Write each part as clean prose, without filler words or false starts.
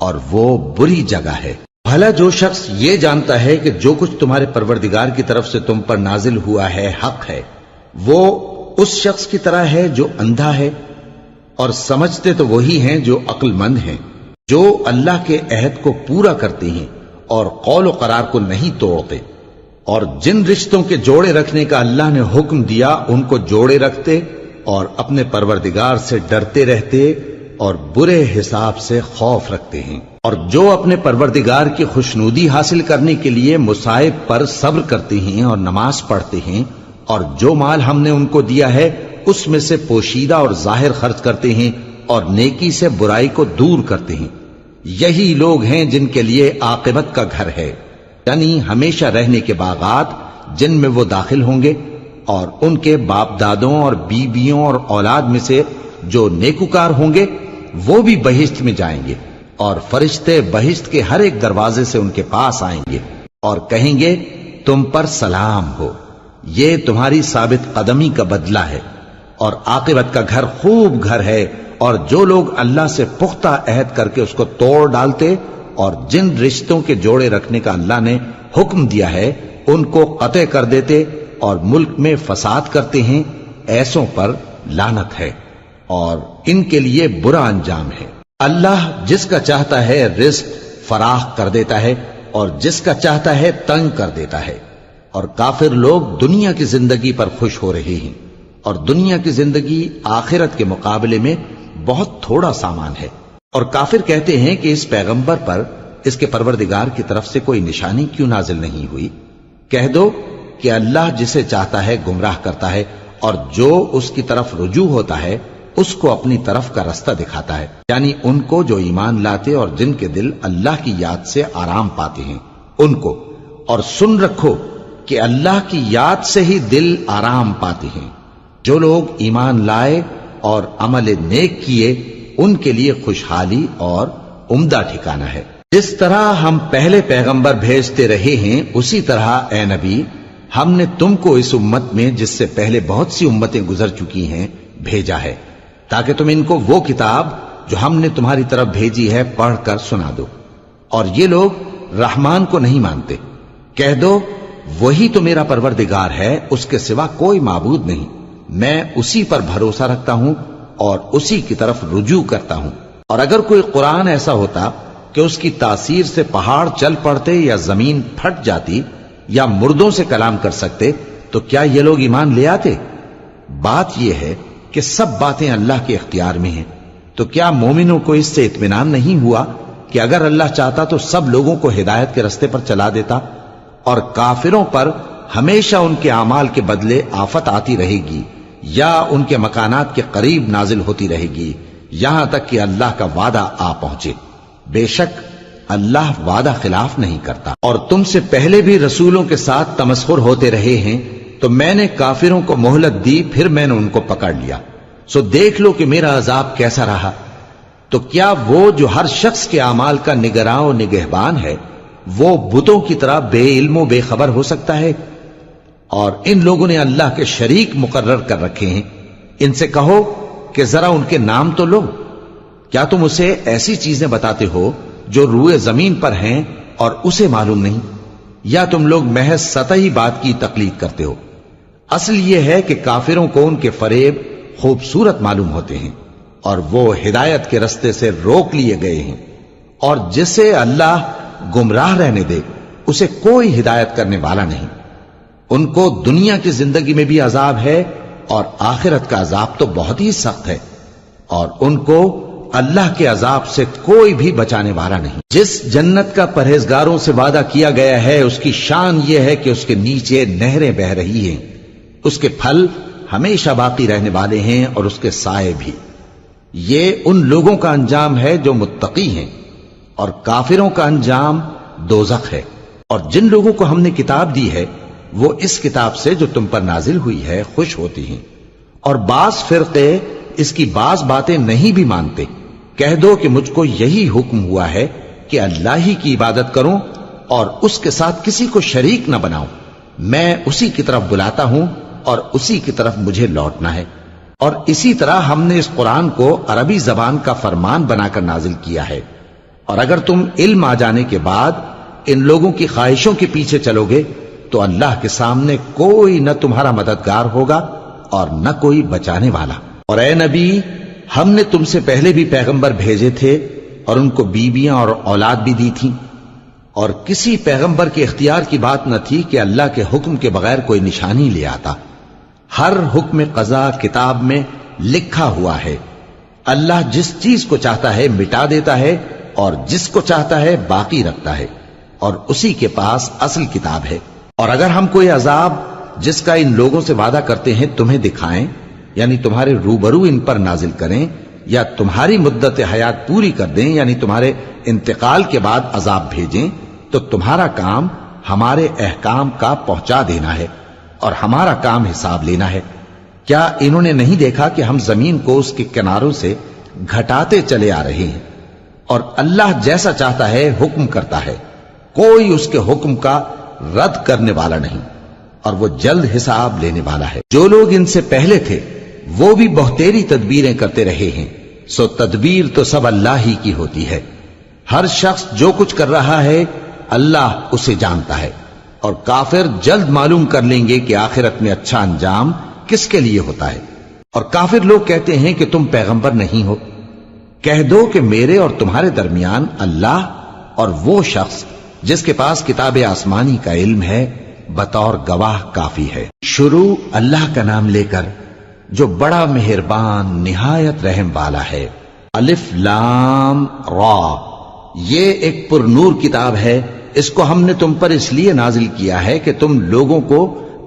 اور وہ بری جگہ ہے۔ بھلا جو شخص یہ جانتا ہے کہ جو کچھ تمہارے پروردگار کی طرف سے تم پر نازل ہوا ہے حق ہے، وہ اس شخص کی طرح ہے جو اندھا ہے، اور سمجھتے تو وہی ہیں جو عقل مند ہیں، جو اللہ کے عہد کو پورا کرتے ہیں اور قول و قرار کو نہیں توڑتے، اور جن رشتوں کے جوڑے رکھنے کا اللہ نے حکم دیا ان کو جوڑے رکھتے اور اپنے پروردگار سے ڈرتے رہتے اور برے حساب سے خوف رکھتے ہیں، اور جو اپنے پروردگار کی خوشنودی حاصل کرنے کے لیے مصائب پر صبر کرتے ہیں اور نماز پڑھتے ہیں، اور جو مال ہم نے ان کو دیا ہے اس میں سے پوشیدہ اور ظاہر خرچ کرتے ہیں اور نیکی سے برائی کو دور کرتے ہیں، یہی لوگ ہیں جن کے لیے عاقبت کا گھر ہے، یعنی ہمیشہ رہنے کے باغات جن میں وہ داخل ہوں گے، اور ان کے باپ دادوں اور بیویوں اور اولاد میں سے جو نیکوکار ہوں گے وہ بھی بہشت میں جائیں گے، اور فرشتے بہشت کے ہر ایک دروازے سے ان کے پاس آئیں گے اور کہیں گے تم پر سلام ہو، یہ تمہاری ثابت قدمی کا بدلہ ہے، اور عاقبت کا گھر خوب گھر ہے۔ اور جو لوگ اللہ سے پختہ عہد کر کے اس کو توڑ ڈالتے اور جن رشتوں کے جوڑے رکھنے کا اللہ نے حکم دیا ہے ان کو قطع کر دیتے اور ملک میں فساد کرتے ہیں، ایسوں پر لعنت ہے اور ان کے لیے برا انجام ہے۔ اللہ جس کا چاہتا ہے رزق فراخ کر دیتا ہے اور جس کا چاہتا ہے تنگ کر دیتا ہے، اور کافر لوگ دنیا کی زندگی پر خوش ہو رہے ہیں، اور دنیا کی زندگی آخرت کے مقابلے میں بہت تھوڑا سامان ہے۔ اور کافر کہتے ہیں کہ اس پیغمبر پر اس کے پروردگار کی طرف سے کوئی نشانی کیوں نازل نہیں ہوئی؟ کہہ دو کہ اللہ جسے چاہتا ہے گمراہ کرتا ہے، اور جو اس کی طرف رجوع ہوتا ہے اس کو اپنی طرف کا رستہ دکھاتا ہے، یعنی ان کو جو ایمان لاتے اور جن کے دل اللہ کی یاد سے آرام پاتے ہیں ان کو۔ اور سن رکھو کہ اللہ کی یاد سے ہی دل آرام پاتے ہیں۔ جو لوگ ایمان لائے اور عمل نیک کیے ان کے لیے خوشحالی اور عمدہ ٹھکانہ ہے۔ جس طرح ہم پہلے پیغمبر بھیجتے رہے ہیں اسی طرح اے نبی ہم نے تم کو اس امت میں جس سے پہلے بہت سی امتیں گزر چکی ہیں بھیجا ہے، تاکہ تم ان کو وہ کتاب جو ہم نے تمہاری طرف بھیجی ہے پڑھ کر سنا دو۔ اور یہ لوگ رحمان کو نہیں مانتے۔ کہہ دو وہی تو میرا پروردگار ہے، اس کے سوا کوئی معبود نہیں، میں اسی پر بھروسہ رکھتا ہوں اور اسی کی طرف رجوع کرتا ہوں۔ اور اگر کوئی قرآن ایسا ہوتا کہ اس کی تاثیر سے پہاڑ چل پڑتے یا زمین پھٹ جاتی یا مردوں سے کلام کر سکتے تو کیا یہ لوگ ایمان لے آتے؟ بات یہ ہے کہ سب باتیں اللہ کے اختیار میں ہیں، تو کیا مومنوں کو اس سے اطمینان نہیں ہوا کہ اگر اللہ چاہتا تو سب لوگوں کو ہدایت کے رستے پر چلا دیتا؟ اور کافروں پر ہمیشہ ان کے اعمال کے بدلے آفت آتی رہے گی یا ان کے مکانات کے قریب نازل ہوتی رہے گی یہاں تک کہ اللہ کا وعدہ آ پہنچے۔ بے شک اللہ وعدہ خلاف نہیں کرتا۔ اور تم سے پہلے بھی رسولوں کے ساتھ تمسخر ہوتے رہے ہیں، تو میں نے کافروں کو مہلت دی، پھر میں نے ان کو پکڑ لیا، سو دیکھ لو کہ میرا عذاب کیسا رہا۔ تو کیا وہ جو ہر شخص کے اعمال کا نگراں و نگہبان ہے وہ بتوں کی طرح بے علم و بے خبر ہو سکتا ہے؟ اور ان لوگوں نے اللہ کے شریک مقرر کر رکھے ہیں۔ ان سے کہو کہ ذرا ان کے نام تو لو۔ کیا تم اسے ایسی چیزیں بتاتے ہو جو روئے زمین پر ہیں اور اسے معلوم نہیں، یا تم لوگ محض سطحی بات کی تقلید کرتے ہو؟ اصل یہ ہے کہ کافروں کو ان کے فریب خوبصورت معلوم ہوتے ہیں اور وہ ہدایت کے رستے سے روک لیے گئے ہیں، اور جسے اللہ گمراہ رہنے دے اسے کوئی ہدایت کرنے والا نہیں۔ ان کو دنیا کی زندگی میں بھی عذاب ہے اور آخرت کا عذاب تو بہت ہی سخت ہے، اور ان کو اللہ کے عذاب سے کوئی بھی بچانے والا نہیں۔ جس جنت کا پرہیزگاروں سے وعدہ کیا گیا ہے اس کی شان یہ ہے کہ اس کے نیچے نہریں بہ رہی ہیں، اس کے پھل ہمیشہ باقی رہنے والے ہیں اور اس کے سائے بھی۔ یہ ان لوگوں کا انجام ہے جو متقی ہیں، اور کافروں کا انجام دوزخ ہے۔ اور جن لوگوں کو ہم نے کتاب دی ہے وہ اس کتاب سے جو تم پر نازل ہوئی ہے خوش ہوتی ہیں، اور بعض فرقے اس کی بعض باتیں نہیں بھی مانتے۔ کہہ دو کہ مجھ کو یہی حکم ہوا ہے کہ اللہ ہی کی عبادت کروں اور اس کے ساتھ کسی کو شریک نہ بناؤں، میں اسی کی طرف بلاتا ہوں اور اسی کی طرف مجھے لوٹنا ہے۔ اور اسی طرح ہم نے اس قرآن کو عربی زبان کا فرمان بنا کر نازل کیا ہے، اور اگر تم علم آ جانے کے بعد ان لوگوں کی خواہشوں کے پیچھے چلو گے تو اللہ کے سامنے کوئی نہ تمہارا مددگار ہوگا اور نہ کوئی بچانے والا۔ اور اے نبی، ہم نے تم سے پہلے بھی پیغمبر بھیجے تھے اور ان کو بیویاں اور اولاد بھی دی تھی، اور کسی پیغمبر کے اختیار کی بات نہ تھی کہ اللہ کے حکم کے بغیر کوئی نشانی لے آتا۔ ہر حکم قضا کتاب میں لکھا ہوا ہے۔ اللہ جس چیز کو چاہتا ہے مٹا دیتا ہے اور جس کو چاہتا ہے باقی رکھتا ہے، اور اسی کے پاس اصل کتاب ہے۔ اور اگر ہم کوئی عذاب جس کا ان لوگوں سے وعدہ کرتے ہیں تمہیں دکھائیں، یعنی تمہارے روبرو ان پر نازل کریں، یا تمہاری مدت حیات پوری کر دیں، یعنی تمہارے انتقال کے بعد عذاب بھیجیں، تو تمہارا کام ہمارے احکام کا پہنچا دینا ہے اور ہمارا کام حساب لینا ہے۔ کیا انہوں نے نہیں دیکھا کہ ہم زمین کو اس کے کناروں سے گھٹاتے چلے آ رہے ہیں، اور اللہ جیسا چاہتا ہے حکم کرتا ہے، کوئی اس کے حکم کا رد کرنے والا نہیں، اور وہ جلد حساب لینے والا ہے۔ جو لوگ ان سے پہلے تھے وہ بھی بہتیری تدبیریں کرتے رہے ہیں، سو تدبیر تو سب اللہ ہی کی ہوتی ہے۔ ہر شخص جو کچھ کر رہا ہے اللہ اسے جانتا ہے، اور کافر جلد معلوم کر لیں گے کہ آخرت میں اچھا انجام کس کے لیے ہوتا ہے۔ اور کافر لوگ کہتے ہیں کہ تم پیغمبر نہیں ہو، کہہ دو کہ میرے اور تمہارے درمیان اللہ اور وہ شخص جس کے پاس کتاب آسمانی کا علم ہے بطور گواہ کافی ہے۔ شروع اللہ کا نام لے کر جو بڑا مہربان نہایت رحم والا ہے۔ الف لام را، یہ ایک پر نور کتاب ہے، اس کو ہم نے تم پر اس لیے نازل کیا ہے کہ تم لوگوں کو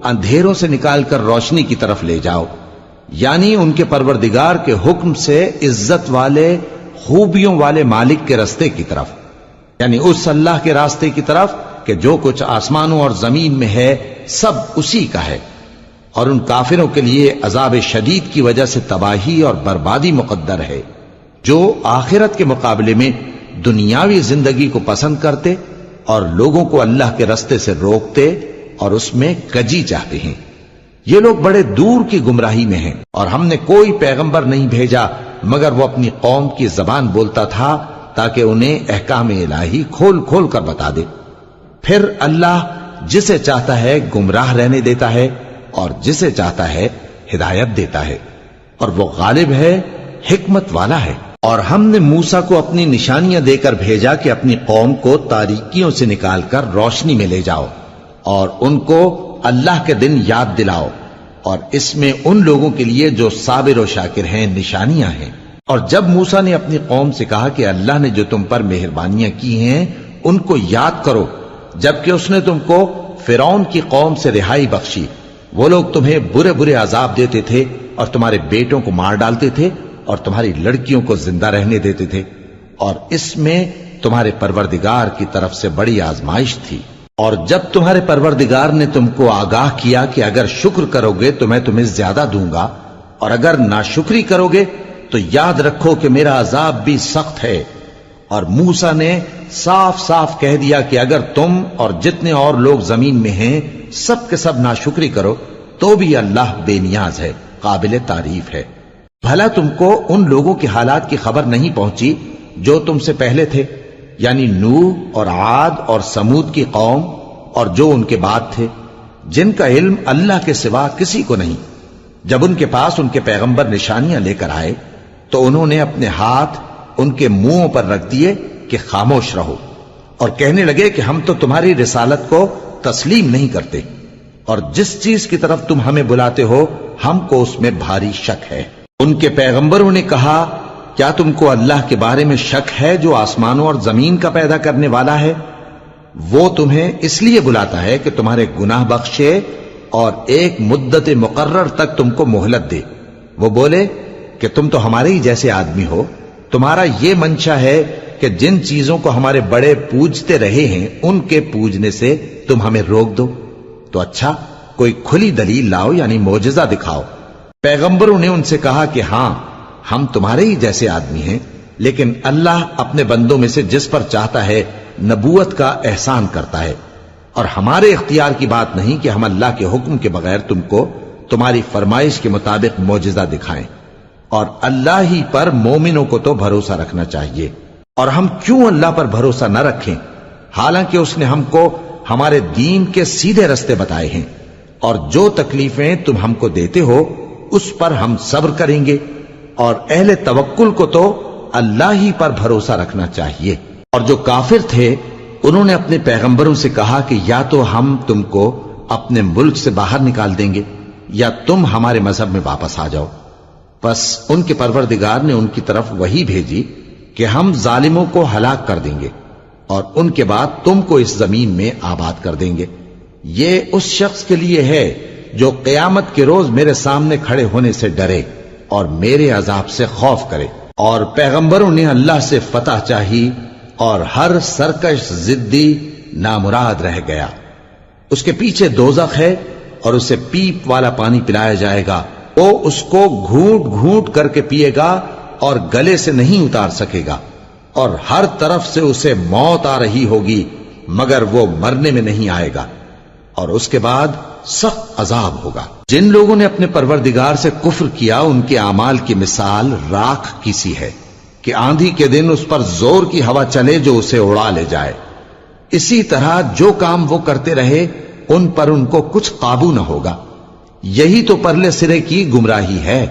اندھیروں سے نکال کر روشنی کی طرف لے جاؤ، یعنی ان کے پروردگار کے حکم سے عزت والے خوبیوں والے مالک کے راستے کی طرف، یعنی اس اللہ کے راستے کی طرف کہ جو کچھ آسمانوں اور زمین میں ہے سب اسی کا ہے۔ اور ان کافروں کے لیے عذاب شدید کی وجہ سے تباہی اور بربادی مقدر ہے، جو آخرت کے مقابلے میں دنیاوی زندگی کو پسند کرتے اور لوگوں کو اللہ کے راستے سے روکتے اور اس میں کجی چاہتے ہیں۔ یہ لوگ بڑے دور کی گمراہی میں ہیں، اور ہم نے کوئی پیغمبر نہیں بھیجا مگر وہ اپنی قوم کی زبان بولتا تھا تاکہ انہیں احکام الہی کھول کھول کر بتا دے۔ پھر اللہ جسے چاہتا ہے گمراہ رہنے دیتا ہے اور جسے چاہتا ہے ہدایت دیتا ہے، اور وہ غالب ہے، حکمت والا ہے۔ اور ہم نے موسیٰ کو اپنی نشانیاں دے کر بھیجا کہ اپنی قوم کو تاریکیوں سے نکال کر روشنی میں لے جاؤ، اور ان کو اللہ کے دن یاد دلاؤ، اور اس میں ان لوگوں کے لیے جو صابر و شاکر ہیں نشانیاں ہیں۔ اور جب موسیٰ نے اپنی قوم سے کہا کہ اللہ نے جو تم پر مہربانیاں کی ہیں ان کو یاد کرو، جبکہ اس نے تم کو فرعون کی قوم سے رہائی بخشی، وہ لوگ تمہیں برے برے عذاب دیتے تھے اور تمہارے بیٹوں کو مار ڈالتے تھے اور تمہاری لڑکیوں کو زندہ رہنے دیتے تھے، اور اس میں تمہارے پروردگار کی طرف سے بڑی آزمائش تھی۔ اور جب تمہارے پروردگار نے تم کو آگاہ کیا کہ اگر شکر کرو گے تو میں تمہیں زیادہ دوں گا، اور اگر ناشکری کرو گے تو یاد رکھو کہ میرا عذاب بھی سخت ہے۔ اور موسیٰ نے صاف صاف کہہ دیا کہ اگر تم اور جتنے اور لوگ زمین میں ہیں سب کے سب ناشکری کرو تو بھی اللہ بے نیاز ہے، قابل تعریف ہے۔ بھلا تم کو ان لوگوں کے حالات کی خبر نہیں پہنچی جو تم سے پہلے تھے، یعنی نوح اور عاد اور سمود کی قوم اور جو ان کے بعد تھے، جن کا علم اللہ کے سوا کسی کو نہیں۔ جب ان کے پاس ان کے پیغمبر نشانیاں لے کر آئے تو انہوں نے اپنے ہاتھ ان کے منہوں پر رکھ دیے کہ خاموش رہو، اور کہنے لگے کہ ہم تو تمہاری رسالت کو تسلیم نہیں کرتے، اور جس چیز کی طرف تم ہمیں بلاتے ہو ہم کو اس میں بھاری شک ہے۔ ان کے پیغمبروں نے کہا، کیا تم کو اللہ کے بارے میں شک ہے جو آسمانوں اور زمین کا پیدا کرنے والا ہے؟ وہ تمہیں اس لیے بلاتا ہے کہ تمہارے گناہ بخشے اور ایک مدت مقرر تک تم کو مہلت دے۔ وہ بولے کہ تم تو ہمارے ہی جیسے آدمی ہو، تمہارا یہ منشا ہے کہ جن چیزوں کو ہمارے بڑے پوجتے رہے ہیں ان کے پوجنے سے تم ہمیں روک دو، تو اچھا کوئی کھلی دلیل لاؤ، یعنی معجزہ دکھاؤ۔ پیغمبروں نے ان سے کہا کہ ہاں ہم تمہارے ہی جیسے آدمی ہیں، لیکن اللہ اپنے بندوں میں سے جس پر چاہتا ہے نبوت کا احسان کرتا ہے، اور ہمارے اختیار کی بات نہیں کہ ہم اللہ کے حکم کے بغیر تم کو تمہاری فرمائش کے مطابق معجزہ دکھائیں، اور اللہ ہی پر مومنوں کو تو بھروسہ رکھنا چاہیے۔ اور ہم کیوں اللہ پر بھروسہ نہ رکھیں، حالانکہ اس نے ہم کو ہمارے دین کے سیدھے رستے بتائے ہیں، اور جو تکلیفیں تم ہم کو دیتے ہو اس پر ہم صبر کریں گے، اور اہل توکل کو تو اللہ ہی پر بھروسہ رکھنا چاہیے۔ اور جو کافر تھے انہوں نے اپنے پیغمبروں سے کہا کہ یا تو ہم تم کو اپنے ملک سے باہر نکال دیں گے یا تم ہمارے مذہب میں واپس آ جاؤ۔ پس ان کے پروردگار نے ان کی طرف وحی بھیجی کہ ہم ظالموں کو ہلاک کر دیں گے اور ان کے بعد تم کو اس زمین میں آباد کر دیں گے۔ یہ اس شخص کے لیے ہے جو قیامت کے روز میرے سامنے کھڑے ہونے سے ڈرے اور میرے عذاب سے خوف کرے۔ اور پیغمبروں نے اللہ سے فتح چاہی اور ہر سرکش ضدی نامراد رہ گیا۔ اس کے پیچھے دوزخ ہے اور اسے پیپ والا پانی پلایا جائے گا، وہ اس کو گھونٹ گھونٹ کر کے پیے گا اور گلے سے نہیں اتار سکے گا، اور ہر طرف سے اسے موت آ رہی ہوگی مگر وہ مرنے میں نہیں آئے گا، اور اس کے بعد سخت عذاب ہوگا۔ جن لوگوں نے اپنے پروردگار سے کفر کیا ان کے اعمال کی مثال راکھ کی سی ہے کہ آندھی کے دن اس پر زور کی ہوا چلے جو اسے اڑا لے جائے۔ اسی طرح جو کام وہ کرتے رہے ان پر ان کو کچھ قابو نہ ہوگا۔ یہی تو پرلے سرے کی گمراہی ہے۔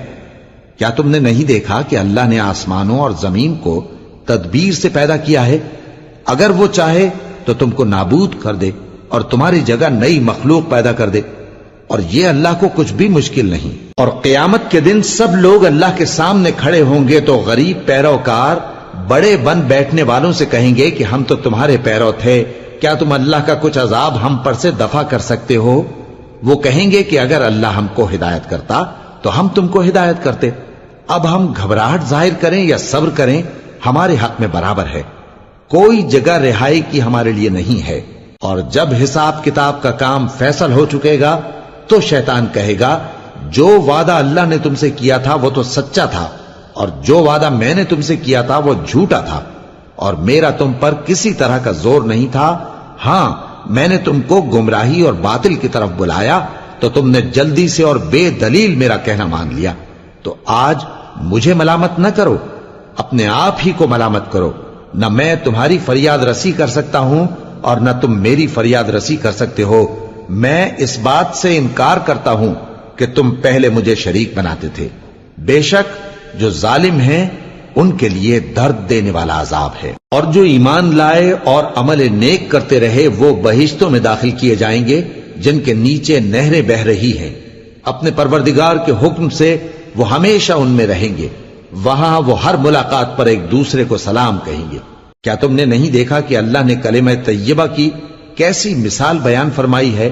کیا تم نے نہیں دیکھا کہ اللہ نے آسمانوں اور زمین کو تدبیر سے پیدا کیا ہے؟ اگر وہ چاہے تو تم کو نابود کر دے اور تمہاری جگہ نئی مخلوق پیدا کر دے، اور یہ اللہ کو کچھ بھی مشکل نہیں۔ اور قیامت کے دن سب لوگ اللہ کے سامنے کھڑے ہوں گے تو غریب پیروکار بڑے بن بیٹھنے والوں سے کہیں گے کہ ہم تو تمہارے پیرو تھے، کیا تم اللہ کا کچھ عذاب ہم پر سے دفع کر سکتے ہو؟ وہ کہیں گے کہ اگر اللہ ہم کو ہدایت کرتا تو ہم تم کو ہدایت کرتے۔ اب ہم گھبراہٹ ظاہر کریں یا صبر کریں ہمارے حق میں برابر ہے، کوئی جگہ رہائی کی ہمارے لیے نہیں ہے۔ اور جب حساب کتاب کا کام فیصل ہو چکے گا تو شیطان کہے گا جو وعدہ اللہ نے تم سے کیا تھا وہ تو سچا تھا، اور جو وعدہ میں نے تم سے کیا تھا وہ جھوٹا تھا، اور میرا تم پر کسی طرح کا زور نہیں تھا۔ ہاں میں نے تم کو گمراہی اور باطل کی طرف بلایا تو تم نے جلدی سے اور بے دلیل میرا کہنا مان لیا، تو آج مجھے ملامت نہ کرو، اپنے آپ ہی کو ملامت کرو۔ نہ میں تمہاری فریاد رسی کر سکتا ہوں اور نہ تم میری فریاد رسی کر سکتے ہو۔ میں اس بات سے انکار کرتا ہوں کہ تم پہلے مجھے شریک بناتے تھے۔ بے شک جو ظالم ہیں ان کے لیے درد دینے والا عذاب ہے۔ اور جو ایمان لائے اور عمل نیک کرتے رہے وہ بہشتوں میں داخل کیے جائیں گے جن کے نیچے نہریں بہہ رہی ہیں، اپنے پروردگار کے حکم سے وہ ہمیشہ ان میں رہیں گے، وہاں وہ ہر ملاقات پر ایک دوسرے کو سلام کہیں گے۔ کیا تم نے نہیں دیکھا کہ اللہ نے کلمہ طیبہ کی کیسی مثال بیان فرمائی ہے؟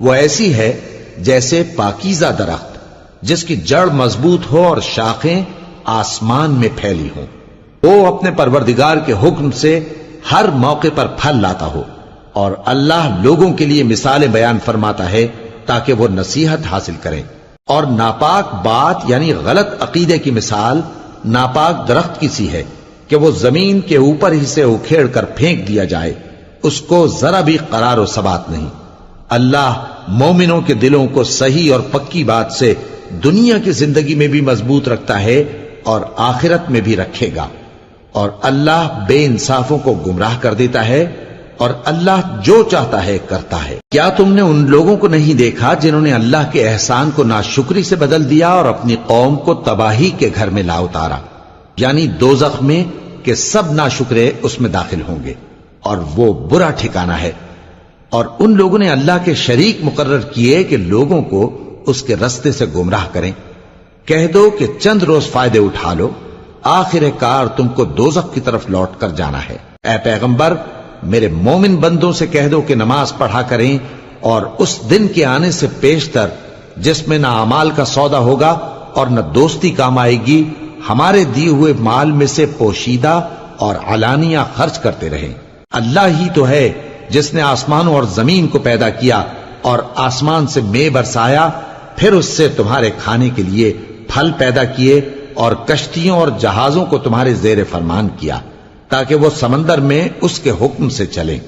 وہ ایسی ہے جیسے پاکیزہ درخت جس کی جڑ مضبوط ہو اور شاخیں آسمان میں پھیلی ہوں، وہ اپنے پروردگار کے حکم سے ہر موقع پر پھل لاتا ہو۔ اور اللہ لوگوں کے لیے مثالیں بیان فرماتا ہے تاکہ وہ نصیحت حاصل کریں۔ اور ناپاک بات یعنی غلط عقیدے کی مثال ناپاک درخت کی سی ہے کہ وہ زمین کے اوپر ہی سے اکھیڑ کر پھینک دیا جائے، اس کو ذرا بھی قرار و ثبات نہیں۔ اللہ مومنوں کے دلوں کو صحیح اور پکی بات سے دنیا کی زندگی میں بھی مضبوط رکھتا ہے اور آخرت میں بھی رکھے گا، اور اللہ بے انصافوں کو گمراہ کر دیتا ہے، اور اللہ جو چاہتا ہے کرتا ہے۔ کیا تم نے ان لوگوں کو نہیں دیکھا جنہوں نے اللہ کے احسان کو ناشکری سے بدل دیا اور اپنی قوم کو تباہی کے گھر میں لا اتارا، یعنی دوزخ میں، کہ سب ناشکرے اس میں داخل ہوں گے اور وہ برا ٹھکانہ ہے۔ اور ان لوگوں نے اللہ کے شریک مقرر کیے کہ لوگوں کو اس کے رستے سے گمراہ کریں۔ کہہ دو کہ چند روز فائدے اٹھا لو، آخر کار تم کو دوزخ کی طرف لوٹ کر جانا ہے۔ اے پیغمبر میرے مومن بندوں سے کہہ دو کہ نماز پڑھا کریں، اور اس دن کے آنے سے پیشتر جس میں نہ اعمال کا سودا ہوگا اور نہ دوستی کام آئے گی، ہمارے دیے ہوئے مال میں سے پوشیدہ اور علانیہ خرچ کرتے رہیں۔ اللہ ہی تو ہے جس نے آسمانوں اور زمین کو پیدا کیا اور آسمان سے مے برسایا، پھر اس سے تمہارے کھانے کے لیے پھل پیدا کیے اور کشتیوں اور جہازوں کو تمہارے زیر فرمان کیا تاکہ وہ سمندر میں اس کے حکم سے چلیں،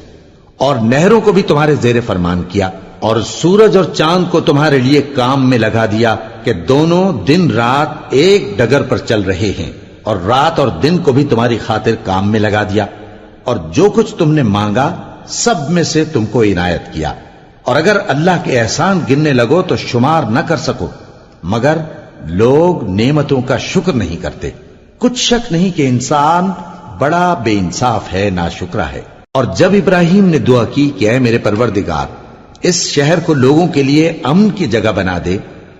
اور نہروں کو بھی تمہارے زیر فرمان کیا، اور سورج اور چاند کو تمہارے لیے کام میں لگا دیا کہ دونوں دن رات ایک ڈگر پر چل رہے ہیں، اور رات اور دن کو بھی تمہاری خاطر کام میں لگا دیا، اور جو کچھ تم نے مانگا سب میں سے تم کو عنایت کیا، اور اگر اللہ کے احسان گننے لگو تو شمار نہ کر سکو، مگر لوگ نعمتوں کا شکر نہیں کرتے۔ کچھ شک نہیں کہ انسان بڑا بے انصاف ہے، ناشکرا ہے۔ اور جب ابراہیم نے دعا کی کہ اے میرے پروردگار، اس شہر کو لوگوں کے لیے امن کی جگہ بنا دے،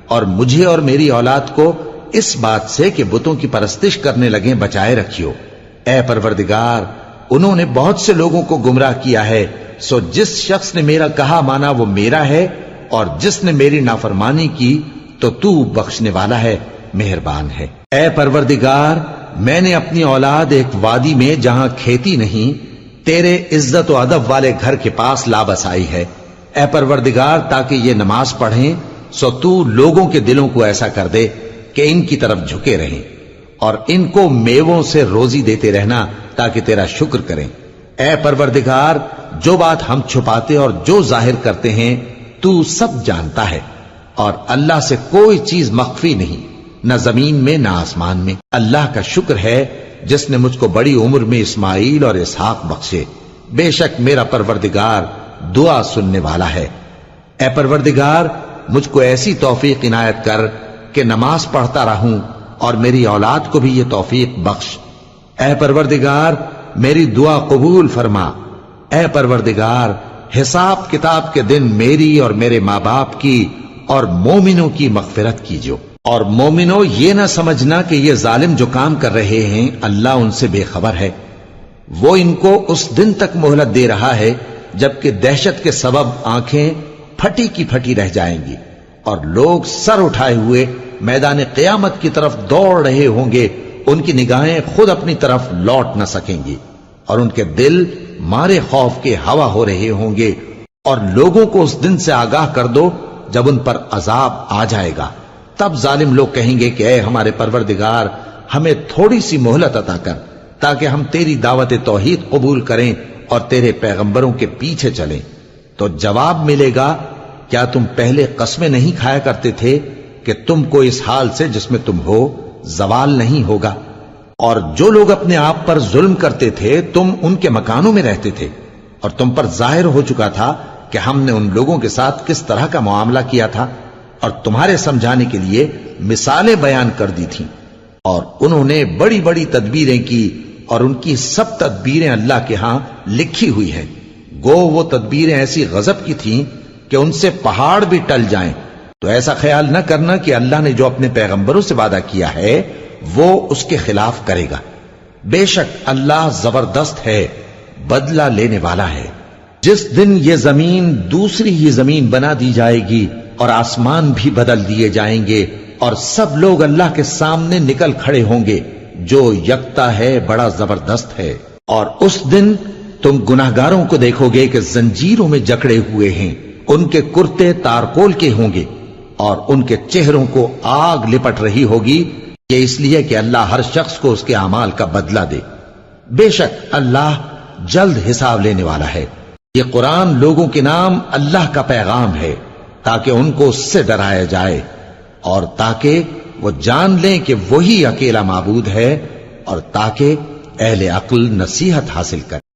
اور مجھے اور میری اولاد کو اس بات سے کہ بتوں کی پرستش کرنے لگیں بچائے رکھیو۔ اے پروردگار، انہوں نے بہت سے لوگوں کو گمراہ کیا ہے، سو جس شخص نے میرا کہا مانا وہ میرا ہے، اور جس نے میری نافرمانی کی تو تو بخشنے والا ہے، مہربان ہے۔ اے پروردگار، میں نے اپنی اولاد ایک وادی میں جہاں کھیتی نہیں، تیرے عزت و ادب والے گھر کے پاس لا بسائی ہے۔ اے پروردگار، تاکہ یہ نماز پڑھیں، سو تو لوگوں کے دلوں کو ایسا کر دے کہ ان کی طرف جھکے رہیں، اور ان کو میووں سے روزی دیتے رہنا تاکہ تیرا شکر کریں۔ اے پروردگار، جو بات ہم چھپاتے اور جو ظاہر کرتے ہیں تو سب جانتا ہے، اور اللہ سے کوئی چیز مخفی نہیں، نہ زمین میں نہ آسمان میں۔ اللہ کا شکر ہے جس نے مجھ کو بڑی عمر میں اسماعیل اور اسحاق بخشے، بے شک میرا پروردگار دعا سننے والا ہے۔ اے پروردگار، مجھ کو ایسی توفیق عنایت کر کہ نماز پڑھتا رہوں، اور میری اولاد کو بھی یہ توفیق بخش۔ اے پروردگار، میری دعا قبول فرما۔ اے پروردگار، حساب کتاب کے دن میری اور میرے ماں باپ کی اور مومنوں کی مغفرت کیجو۔ اور مومنوں، یہ نہ سمجھنا کہ یہ ظالم جو کام کر رہے ہیں اللہ ان سے بے خبر ہے، وہ ان کو اس دن تک مہلت دے رہا ہے جبکہ دہشت کے سبب آنکھیں پھٹی کی پھٹی رہ جائیں گی، اور لوگ سر اٹھائے ہوئے میدان قیامت کی طرف دوڑ رہے ہوں گے، ان کی نگاہیں خود اپنی طرف لوٹ نہ سکیں گی، اور ان کے دل مارے خوف کے ہوا ہو رہے ہوں گے۔ اور لوگوں کو اس دن سے آگاہ کر دو جب ان پر عذاب آ جائے گا، تب ظالم لوگ کہیں گے کہ اے ہمارے پروردگار، ہمیں تھوڑی سی مہلت عطا کر تاکہ ہم تیری دعوت توحید قبول کریں اور تیرے پیغمبروں کے پیچھے چلیں۔ تو جواب ملے گا، کیا تم پہلے قسمیں نہیں کھایا کرتے تھے کہ تم کو اس حال سے جس میں تم ہو زوال نہیں ہوگا؟ اور جو لوگ اپنے آپ پر ظلم کرتے تھے تم ان کے مکانوں میں رہتے تھے، اور تم پر ظاہر ہو چکا تھا کہ ہم نے ان لوگوں کے ساتھ کس طرح کا معاملہ کیا تھا، اور تمہارے سمجھانے کے لیے مثالیں بیان کر دی تھیں، اور انہوں نے بڑی بڑی تدبیریں کی، اور ان کی سب تدبیریں اللہ کے ہاں لکھی ہوئی ہیں۔ گو وہ تدبیریں ایسی غضب کی تھیں کہ ان سے پہاڑ بھی ٹل جائیں۔ تو ایسا خیال نہ کرنا کہ اللہ نے جو اپنے پیغمبروں سے وعدہ کیا ہے وہ اس کے خلاف کرے گا، بے شک اللہ زبردست ہے، بدلہ لینے والا ہے۔ جس دن یہ زمین دوسری ہی زمین بنا دی جائے گی اور آسمان بھی بدل دیے جائیں گے، اور سب لوگ اللہ کے سامنے نکل کھڑے ہوں گے، جو یکتا ہے بڑا زبردست ہے۔ اور اس دن تم گناہگاروں کو دیکھو گے کہ زنجیروں میں جکڑے ہوئے ہیں، ان کے کرتے تارکول کے ہوں گے، اور ان کے چہروں کو آگ لپٹ رہی ہوگی، یہ اس لیے کہ اللہ ہر شخص کو اس کے اعمال کا بدلہ دے۔ بے شک اللہ جلد حساب لینے والا ہے۔ یہ قرآن لوگوں کے نام اللہ کا پیغام ہے تاکہ ان کو اس سے ڈرایا جائے، اور تاکہ وہ جان لیں کہ وہی اکیلا معبود ہے، اور تاکہ اہل عقل نصیحت حاصل کریں۔